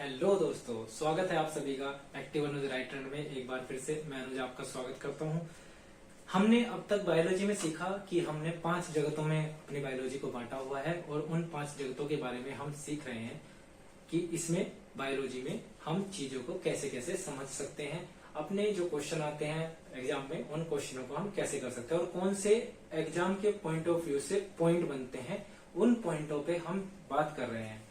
Hello दोस्तों, स्वागत है आप सभी का एक्टिव अनुज राइट ट्रेंड में। एक बार फिर से मैं अनुज आपका स्वागत करता हूं। हमने अब तक बायोलॉजी में सीखा कि हमने 5 जगतों में अपनी बायोलॉजी को बांटा हुआ है और उन 5 जगतों के बारे में हम सीख रहे हैं कि इसमें बायोलॉजी में हम चीजों को कैसे कैसे समझ सकते हैं। अपने जो क्वेश्चन आते हैं एग्जाम में, उन क्वेश्चनों को हम कैसे कर सकते हैं और कौन से एग्जाम के पॉइंट ऑफ व्यू से पॉइंट बनते हैं, उन पॉइंटों पे हम बात कर रहे हैं।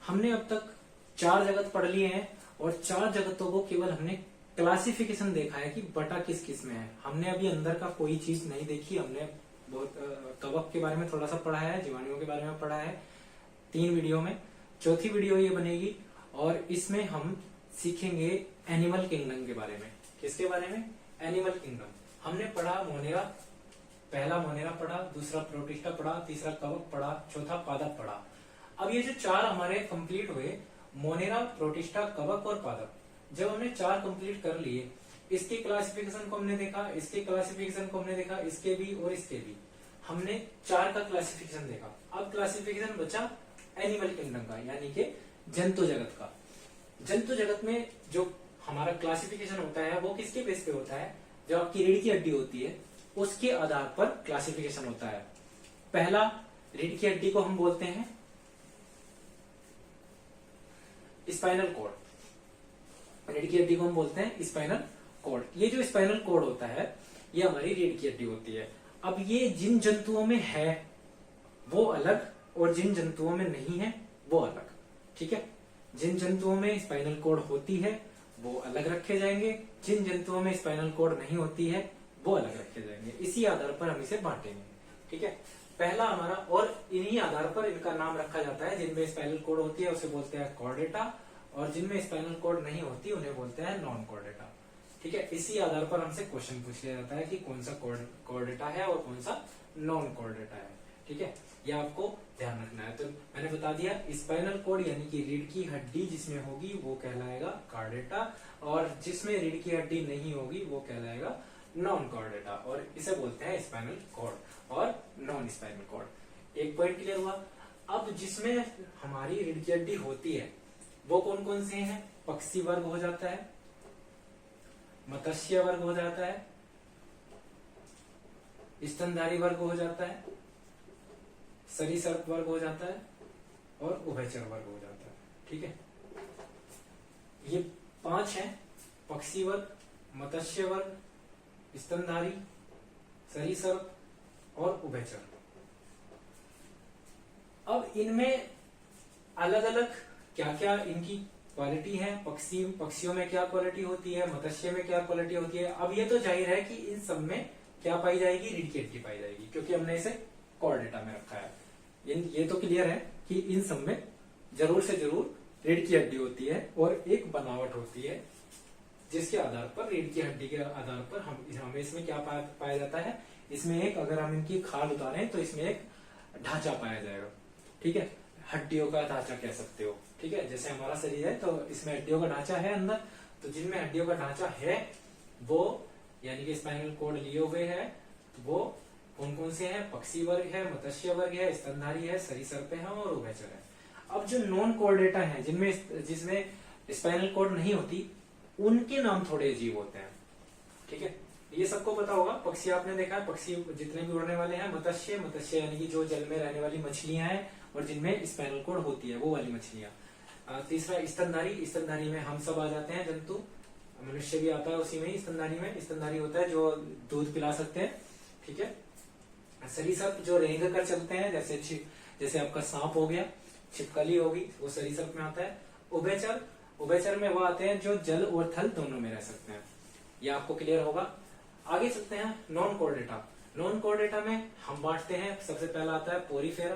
हमने अब तक 4 जगत पढ़ लिए हैं और 4 जगतों को केवल हमने क्लासिफिकेशन देखा है कि बटा किस किस में है। हमने अभी अंदर का कोई चीज नहीं देखी। हमने बहुत कवक के बारे में थोड़ा सा पढ़ा है, जीवाणुओं के बारे में पढ़ा है 3 वीडियो में। चौथी वीडियो ये बनेगी और इसमें हम सीखेंगे एनिमल किंगडम के बारे में। किसके बारे में? Animal kingdom. हमने पढ़ा मोनेरा, पहला मोनेरा पढ़ा, दूसरा प्रोटिस्टा पढ़ा, तीसरा कवक पढ़ा, चौथा पादप पढ़ा। अब ये जो 4 हमारे कंप्लीट हुए, मोनेरा, प्रोटिस्टा, कवक और पादप, जब हमने 4 कंप्लीट कर लिए, इसके क्लासिफिकेशन को हमने देखा, इसके क्लासिफिकेशन को हमने देखा, इसके भी और इसके भी, हमने 4 का क्लासिफिकेशन देखा। अब क्लासिफिकेशन बचा एनिमल किंगडम का, यानी कि जंतु जगत का। जंतु जगत में जो हमारा क्लासिफिकेशन होता है वो किसके बेस पे होता है? जो आपकी रीढ़ की हड्डी होती है उसके आधार पर क्लासिफिकेशन होता है। पहला, रीढ़ की हड्डी को हम बोलते हैं स्पाइनल कॉर्ड। रीढ़ की हड्डी को हम बोलते हैं स्पाइनल कॉर्ड। ये जो स्पाइनल कॉर्ड होता है ये हमारी रीढ़ की हड्डी होती है। अब ये जिन जंतुओं में है वो अलग और जिन जंतुओं में नहीं है वो अलग। ठीक है, जिन जंतुओं में स्पाइनल कॉर्ड होती है वो अलग रखे जाएंगे, जिन जंतुओं में स्पाइनल कॉर्ड नहीं होती है वो अलग रखे जाएंगे। इसी आधार पर हम इसे बांटेंगे। ठीक है, पहला हमारा, और इन्हीं आधार पर इनका नाम रखा जाता है। जिनमें स्पाइनल कॉर्ड होती है उसे बोलते हैं कॉर्डेटा और जिनमें स्पाइनल कॉर्ड नहीं होती उन्हें बोलते हैं नॉन कॉर्डेटा। ठीक है, इसी आधार पर हमसे क्वेश्चन पूछ लिया जाता है कि कौन सा कॉर्डेटा है और कौन सा नॉन कॉर्डेटा है। ठीक है, ये आपको ध्यान रखना है। तो मैंने बता दिया, स्पाइनल कॉर्ड यानी कि रीढ़ की हड्डी जिसमें होगी वो कहलाएगा कॉर्डेटा और जिसमें रीढ़ की हड्डी नहीं होगी वो कहलाएगा नॉन कॉर्डेटा, और इसे बोलते हैं स्पाइनल कॉर्ड और नॉन स्पाइनल कॉर्ड। एक पॉइंट क्लियर हुआ। अब जिसमें हमारी रीढ़ की हड्डी होती है वो कौन कौन से हैं? पक्षी वर्ग हो जाता है, मत्स्य वर्ग हो जाता है, स्तनधारी वर्ग हो जाता है, सरीसृप वर्ग हो जाता है और उभयचर वर्ग हो जाता है। ठीक है, ये 5 हैं: पक्षी वर्ग, मत्स्य वर्ग, स्तनधारी, सरीसृप और उभयचर। अब इनमें अलग अलग क्या क्या इनकी क्वालिटी है। पक्षियों में क्या क्वालिटी होती है, मत्स्य में क्या क्वालिटी होती है। अब ये तो जाहिर है कि इन सब में क्या पाई जाएगी? रीढ़ की हड्डी पाई जाएगी, क्योंकि हमने इसे कॉर्डेटा में रखा है। ये तो क्लियर है कि इन सब में जरूर से जरूर रीढ़ की हड्डी होती है और एक बनावट होती है जिसके आधार पर, रीढ़ की हड्डी के आधार पर हमें इसमें क्या पाया जाता है? इसमें एक, अगर हम इनकी खाल उतारें तो इसमें एक ढांचा पाया जाएगा। ठीक है, हड्डियों का ढांचा कह सकते हो। ठीक है, जैसे हमारा शरीर है तो इसमें हड्डियों का ढांचा है अंदर, तो जिनमें हड्डियों का ढांचा है वो यानी कि स्पाइनल कॉर्ड लिए हुए है वो कौन कौन से हैं? पक्षी वर्ग है, मत्स्य वर्ग है, स्तनधारी है, सरीसृप है और उभयचर है। अब जो नॉन कॉर्डेटा है, जिसमें स्पाइनल कॉर्ड नहीं होती, उनके नाम थोड़े अजीब होते हैं। ठीक है, ये सबको पता होगा। पक्षी आपने देखा है, पक्षी जितने भी उड़ने वाले हैं। मत्स्य यानी कि जो जल में रहने वाली मछलियां हैं और जिनमें स्पाइनल कॉर्ड होती है वो वाली मछलियां। तीसरा स्तनधारी में हम सब आ जाते हैं जंतु, मनुष्य भी आता है उसी में ही। स्तनधारी होता है जो दूध पिला सकते हैं। ठीक है, सरीसृप जो रेंग कर चलते हैं, जैसे आपका सांप हो गया, छिपकली होगी, वो सरीसृप में आता है। उभयचर में वो आते हैं जो जल और थल दोनों में रह सकते हैं। ये आपको क्लियर होगा। आगे चलते हैं नॉन कॉर्डेटा। नॉन कॉर्डेटा में हम बांटते हैं, सबसे पहला आता है पोरीफेरा,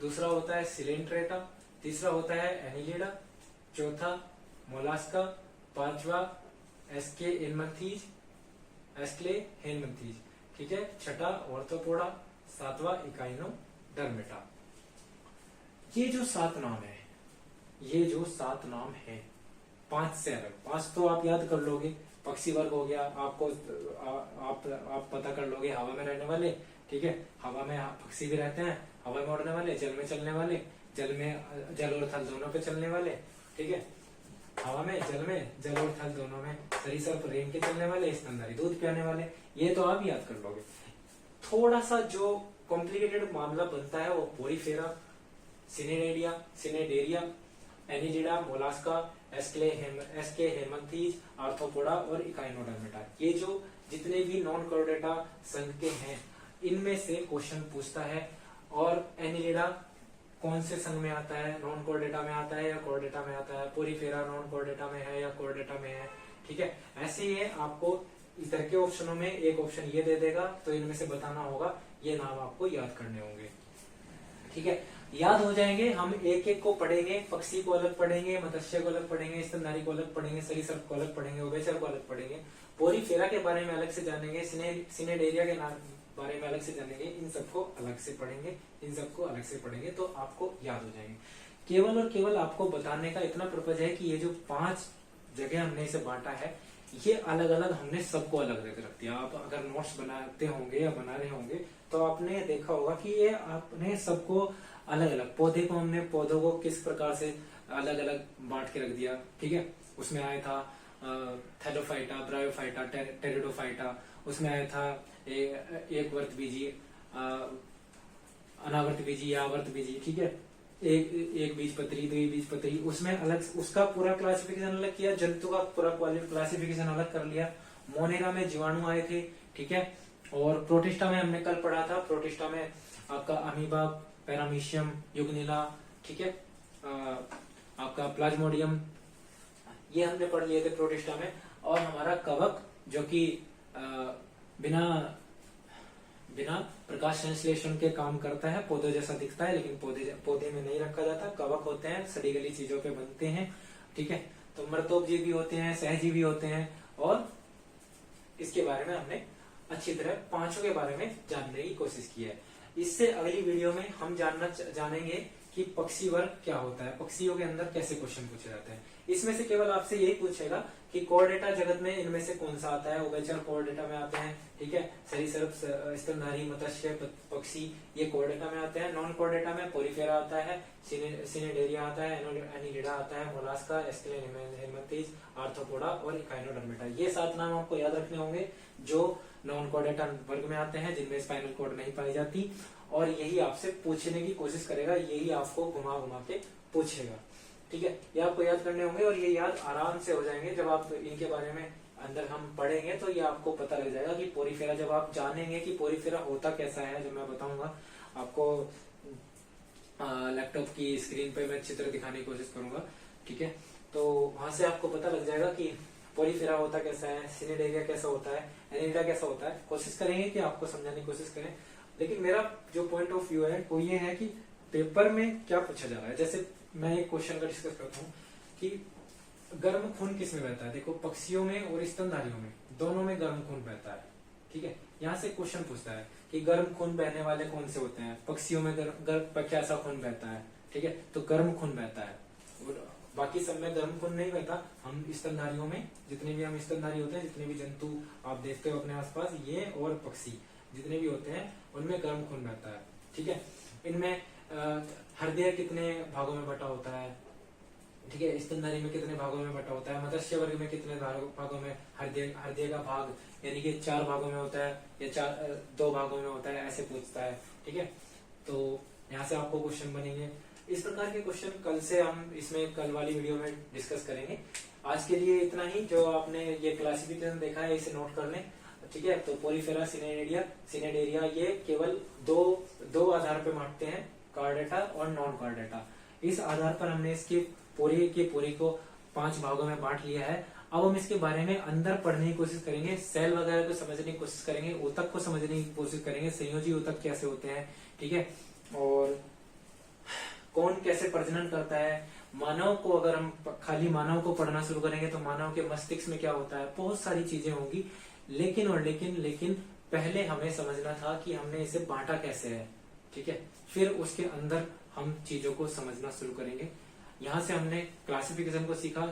दूसरा होता है सिलेंट्रेटा, तीसरा होता है एनिलिडा, चौथा मोलास्का, पांचवा एस्क्ले हेनमथीज। ठीक है, छठा ऑर्थोपोडा, सातवां इकाइनोडर्मेटा। ये जो 7 नाम है 5 से अलग, 5 तो आप याद कर लोगे। पक्षी वर्ग हो गया, आपको आप पता कर लोगे, हवा में रहने वाले। ठीक है, हवा में पक्षी भी रहते हैं, हवा में उड़ने वाले, जल में चलने वाले, जल और थल दोनों पे चलने वाले। ठीक है, हवा में, जल और थल दोनों में, सरीसृप रेंग के चलने वाले, स्तनधारी दूध पियाने वाले। ये तो आप याद कर लोगे। थोड़ा सा जो कॉम्प्लिकेटेड मामला बनता है वो porifera, cnidaria, annelida, mollusca, aschelminthes, arthropoda और इकाइनोडर्मेटा। ये जो जितने भी नॉन कॉर्डेटा संघ के हैं इनमें से क्वेश्चन पूछता है। और एनिलिडा कौन से संघ में आता है, नॉन कॉर्डेटा में आता है या कॉर्डेटा में आता है, पोरीफेरा नॉन कॉर्डेटा में है या कॉर्डेटा में है। ठीक है, ऐसे ही आपको इधर के ऑप्शनों में एक ऑप्शन ये दे देगा, तो इनमें से बताना होगा। ये नाम आपको याद करने होंगे। ठीक है, याद हो जाएंगे। हम एक एक को पढ़ेंगे, पक्षी को अलग पढ़ेंगे, मत्स्य को अलग पढ़ेंगे, स्तनधारी को अलग पढ़ेंगे, सरीसृप को अलग पढ़ेंगे, उभयचर को अलग पढ़ेंगे, पोरीफेरा के बारे में अलग से जानेंगे, सिनेडेरिया के बारे में अलग से जानेंगे, इन सबको अलग से पढ़ेंगे, इन सबको अलग से पढ़ेंगे, तो आपको याद हो जाएंगे। केवल और केवल आपको बताने का इतना पर्पज है कि ये जो 5 जगह हमने इसे बांटा है, ये अलग अलग हमने सबको अलग अलग रख दिया। आप अगर नोट्स बनाते होंगे या बना रहे होंगे तो आपने देखा होगा कि ये आपने सबको अलग अलग, पौधे को हमने पौधों को किस प्रकार से अलग अलग बांट के रख दिया। ठीक है, उसमें आया था थैलोफाइटा, ब्रायोफाइटा, टेरिडोफाइटा, उसमें आया था एक वर्त बीजी, अनावर्त बीजी या आवर्त बीजी। ठीक है, एक बीज पत्री, 2 बीज पत्री, उसमें अलग उसका पूरा क्लासिफिकेशन अलग किया, जंतु का पूरा क्लासिफिकेशन अलग कर लिया। मोनेरा में जीवाणु आए थे। ठीक है, और प्रोटिस्टा में हमने कल पढ़ा था, प्रोटिस्टा में आपका अमीबा, पैरामीशियम, युगनिला, ठीक है, आपका प्लाज्मोडियम, ये हमने पढ़ लिए थे प्रोटिस्टा में। और हमारा कवक जो कि बिना प्रकाश संश्लेषण के काम करता है, पौधे जैसा दिखता है लेकिन पौधे में नहीं रखा जाता, कवक होते हैं, सड़ी गली चीजों पे बनते हैं। ठीक है, तो मृतोपजीवी होते हैं, सहजीवी होते हैं। और इसके बारे में हमने अच्छी तरह 5 के बारे में जानने की कोशिश की है। इससे अगली वीडियो में हम जानेंगे कि पक्षी वर्ग क्या होता है, पक्षियों के अंदर कैसे क्वेश्चन पूछे जाते हैं। इसमें से केवल आपसे यही पूछेगा कि कॉर्डेटा जगत में इनमें से कौन सा आता है। उभयचर कॉर्डेटा में आते हैं। ठीक है, सरीसृप, स्तनधारी, मत्स्य, पक्षी ये कॉर्डेटा में आते हैं। नॉन कॉर्डेटा में पोरीफेरा आता है, सिनेडेरिया आता है, एनिलिडा आता है, मोलास्का, एस्केलेन हेमंथीज, आर्थ्रोपोडा और इकाइनोडर्मेटा। ये 7 नाम आपको याद रखने होंगे जो नॉन कॉर्डेटा वर्ग में आते हैं, जिनमें स्पाइनल कॉर्ड नहीं पाई जाती। और यही आपसे पूछने की कोशिश करेगा, यही आपको घुमा घुमा के पूछेगा। ठीक है, ये आपको याद करने होंगे और ये याद आराम से हो जाएंगे। जब आप इनके बारे में अंदर हम पढ़ेंगे तो ये आपको पता लग जाएगा कि पोरीफेरा, जब आप जानेंगे कि पोरीफेरा होता कैसा है, जब मैं बताऊंगा आपको लैपटॉप की स्क्रीन पे मैं चित्र दिखाने की कोशिश करूंगा। ठीक है, तो वहां से आपको पता लग जाएगा कि पोरीफेरा होता कैसा है, सिनेडेरिया कैसा होता है, एनिलिडा कैसा होता है। कोशिश करेंगे कि आपको समझाने की कोशिश करें। लेकिन मेरा जो पॉइंट ऑफ व्यू है वो ये है कि पेपर में क्या पूछा जा रहा है। जैसे मैं एक क्वेश्चन का डिस्कस करता हूँ कि गर्म खून किस में बहता है। देखो, पक्षियों में और स्तनधारियों में दोनों में गर्म खून बहता है। ठीक है, यहाँ से क्वेश्चन पूछता है कि गर्म खून बहने वाले कौन से होते हैं। पक्षियों में कैसा खून बहता है। ठीक है, तो गर्म खून बहता है और बाकी सब में गर्म खून नहीं बहता। हम स्तनधारियों में जितने भी हम स्तनधारी होते हैं, जितने भी जंतु आप देखते हो अपने आसपास, ये और पक्षी जितने भी होते हैं उनमें गर्म खून बहता है। ठीक है, इनमें हृदय कितने भागों में बटा होता है। ठीक है, स्तनधारी में कितने भागों में बटा होता है, मत्स्य वर्ग में कितने भागों में हृदय का भाग यानी कि 4 भागों में होता है या 2 भागों में होता है, ऐसे पूछता है। ठीक है, तो यहाँ से आपको क्वेश्चन बनेंगे। इस प्रकार के क्वेश्चन कल से हम इसमें कल वाली वीडियो में डिस्कस करेंगे। आज के लिए इतना ही। जो आपने ये क्लासिफिकेशन देखा है इसे नोट कर लें। ठीक है, तो पोरीफेरा, सिनेडेरिया ये केवल दो आधार पे बांटते हैं, कॉर्डेटा और नॉन कॉर्डेटा। इस आधार पर हमने इसकी पूरी को 5 भागों में बांट लिया है। अब हम इसके बारे में अंदर पढ़ने की कोशिश करेंगे, सेल वगैरह को समझने की कोशिश करेंगे, ऊतक को समझने की कोशिश करेंगे, संयोजी ऊतक कैसे होते हैं। ठीक है, और कौन कैसे प्रजनन करता है। मानव को, अगर हम खाली मानव को पढ़ना शुरू करेंगे तो मानव के मस्तिष्क में क्या होता है, बहुत सारी चीजें होंगी। लेकिन पहले हमें समझना था कि हमने इसे बांटा कैसे है। ठीक है, फिर उसके अंदर हम चीजों को समझना शुरू करेंगे। यहाँ से हमने क्लासिफिकेशन को सीखा।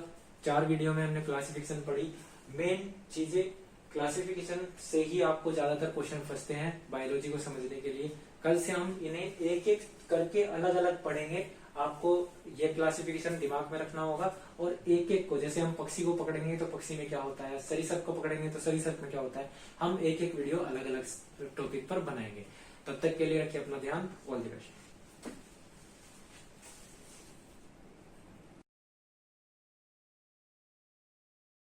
4 वीडियो में हमने क्लासिफिकेशन पढ़ी। मेन चीजें क्लासिफिकेशन से ही आपको ज्यादातर क्वेश्चन फंसते हैं बायोलॉजी को समझने के लिए। कल से हम इन्हें एक एक करके अलग अलग पढ़ेंगे। आपको ये क्लासिफिकेशन दिमाग में रखना होगा और एक एक को, जैसे हम पक्षी को पकड़ेंगे तो पक्षी में क्या होता है, सरीसृप को पकड़ेंगे तो सरीसृप में क्या होता है, हम एक एक वीडियो अलग अलग टॉपिक पर बनाएंगे। तब तक के लिए रखिए अपना ध्यान। All the best.